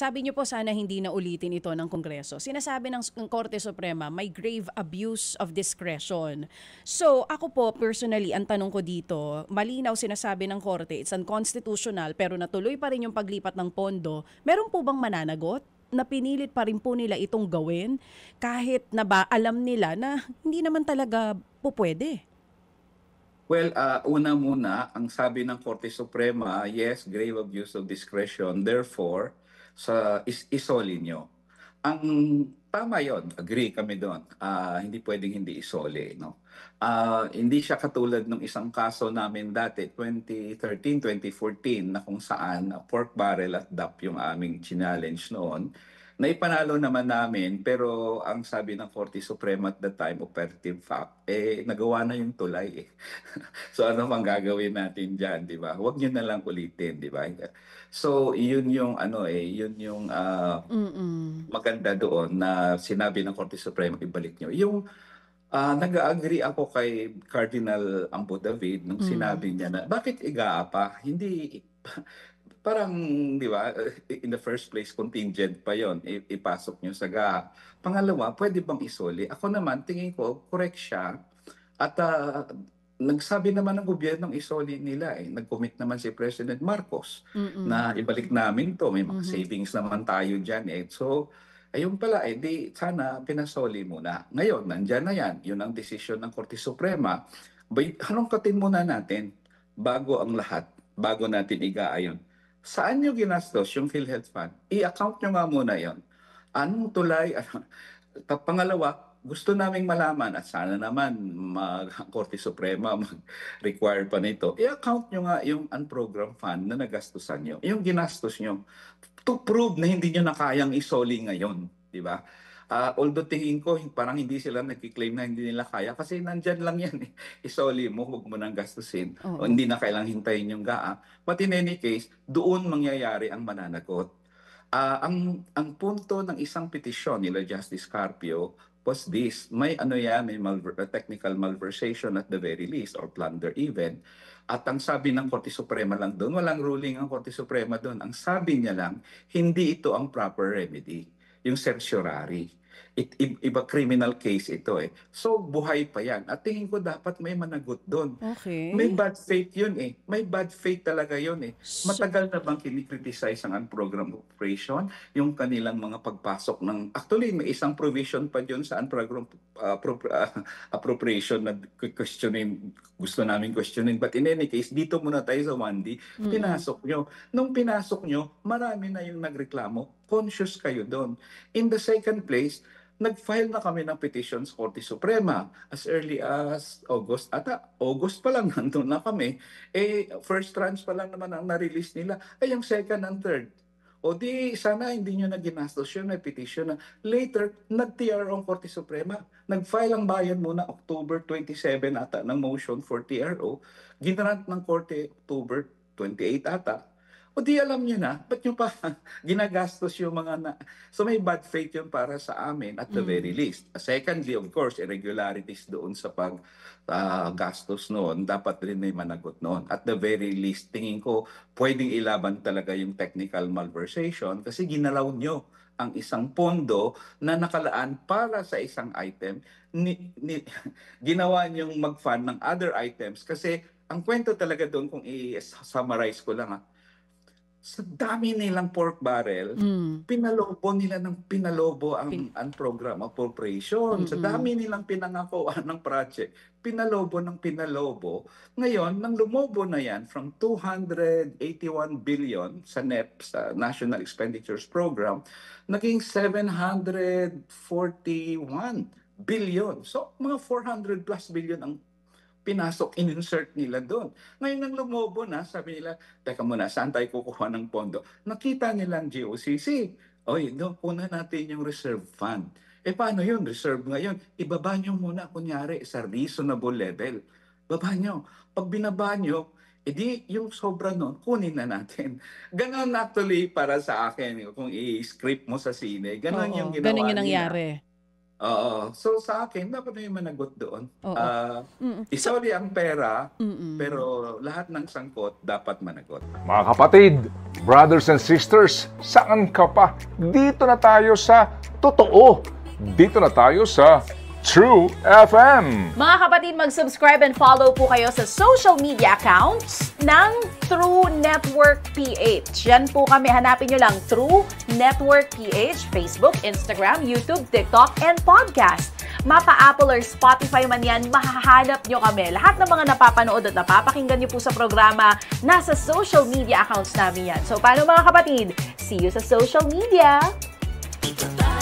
sabi niyo po sana hindi na ulitin ito ng Kongreso. Sinasabi ng Korte Suprema, may grave abuse of discretion. So ako po personally, ang tanong ko dito, malinaw sinasabi ng Korte, it's unconstitutional pero natuloy pa rin yung paglipat ng pondo. Meron po bang mananagot na pinilit pa rin po nila itong gawin kahit na ba alam nila na hindi naman talaga po pwede? Well, una muna, ang sabi ng Korte Suprema, yes, grave abuse of discretion. Therefore, isoli nyo. Ang tama yon, agree kami doon. Hindi pwedeng hindi isoli. No? Hindi siya katulad ng isang kaso namin dati, 2013, 2014, na kung saan pork barrel at DAP yung aming challenge noon. Naipanalo naman namin, pero ang sabi ng Korte Suprema at the time, operative fact, nagawa na yung tulay. So ano mang gagawin natin diyan, 'di ba? Huwag niyo na lang ulitin, 'di ba? So yun yung yun yung maganda doon na sinabi ng Korte Suprema, ibalik niyo. Yung nag-agree ako kay Cardinal Ambo David nung sinabi niya na bakit igaapa? Hindi parang, 'di ba? In the first place contingent pa 'yon. Ipasok niyo sa GA. Pangalawa, pwede bang isoli? Ako naman tingin ko correct siya at nagsabi naman ng gobyernong isoli nila Nag-commit naman si President Marcos na ibalik namin to. May mga savings naman tayo dyan So, ayun pala di sana pinasoli muna. Ngayon, nandyan na yan. Yun ang desisyon ng Korte Suprema. Halongkatin muna natin bago ang lahat, bago natin igaayon. Saan nyo ginastos yung PhilHealth Fund? I-account nyo nga muna yon. Anong tulay? Pangalawa, gusto naming malaman at sana naman Korte Suprema mag-require pa nito, i-account nyo nga yung unprogrammed fund na nagastusan nyo, yung ginastos nyo, to prove na hindi nyo na kayang isoli ngayon, di ba? Although tingin ko, parang hindi sila nagkiklaim na hindi nila kaya kasi nandyan lang yan Isoli mo, huwag mo nang gastusin. O hindi na kailang hintayin yung GAA. But in any case, doon mangyayari ang mananagot. Ang punto ng isang petisyon nila Justice Carpio was this, may may technical malversation at the very least or plunder even. At ang sabi ng Korte Suprema lang doon, walang ruling ang Korte Suprema doon. Ang sabi niya lang, hindi ito ang proper remedy, yung certiorari. Iba criminal case ito So buhay pa yan. At tingin ko dapat may managot doon. Okay. May bad faith yun May bad faith talaga yun So, Matagal na bang kinikriticize ang unprogrammed operation? Yung kanilang mga pagpasok ng... Actually, may isang provision pa dyan sa unprogrammed appropriation na questionin, gusto namin questionin. But in any case, dito muna tayo sa 1D, pinasok nyo. Nung pinasok nyo, marami na yung nagreklamo. Conscious kayo doon. In the second place, nag-file na kami ng petition sa Korte Suprema as early as August. August pa lang nandun na kami. First tranche pa lang naman ang na-release nila. Yung second and third. O di sana hindi nyo na ginastos yun, may petition na. Later, nag-TRO ang Korte Suprema. Nag-file ang bayan muna October 27 ata ng motion for TRO. Ginrant ng Korte October 28 ata. O di alam nyo na, ba't nyo pa ginagastos yung mga So may bad faith yun para sa amin at the very least. Secondly, of course, irregularities doon sa gastos noon, dapat rin may managot noon. At the very least, tingin ko, pwedeng ilaban talaga yung technical malversation kasi ginalaw nyo ang isang pondo na nakalaan para sa isang item. Ginawa nyong mag-fund ng other items kasi ang kwento talaga doon, kung i-summarize ko lang sa dami nilang pork barrel, pinalobo nila ng pinalobo ang program appropriation. Sa dami nilang pinangakuan ng project, pinalobo ng pinalobo. Ngayon, nang lumobo na yan from 281 billion sa NEP, sa National Expenditures Program, naging 741 billion. So, mga 400 plus billion ang pinasok, in-insert nila doon. Ngayon nang lumobo na, sabi nila, teka muna, saan tayo kukuha ng pondo? Nakita nilang GOCC. Kuna natin yung reserve fund. Paano yun? Reserve ngayon. Ibaba nyo muna, kunyari, sa reasonable level. Baba nyo. Pag binaba nyo, edi yung sobra nun, kunin na natin. Ganon actually para sa akin, kung i-script mo sa sine, ganon yung ginawa ganun yung nila. nangyari. Oo. So sa akin, dapat may managot doon. Oo. Isoli ang pera, Mm-mm. pero lahat ng sangkot dapat managot. Mga kapatid, brothers and sisters, saan ka pa? Dito na tayo sa totoo. Dito na tayo sa True FM. Mga kapatid, mag-subscribe and follow po kayo sa social media accounts ng True Network PH. Yan po kami. Hanapin nyo lang True Network PH, Facebook, Instagram, YouTube, TikTok, and podcast. Mapa Apple or Spotify man yan, mahahanap nyo kami. Lahat ng mga napapanood at napapakinggan nyo po sa programa, nasa social media accounts namin yan. So, paano mga kapatid? See you sa social media! Dito tayo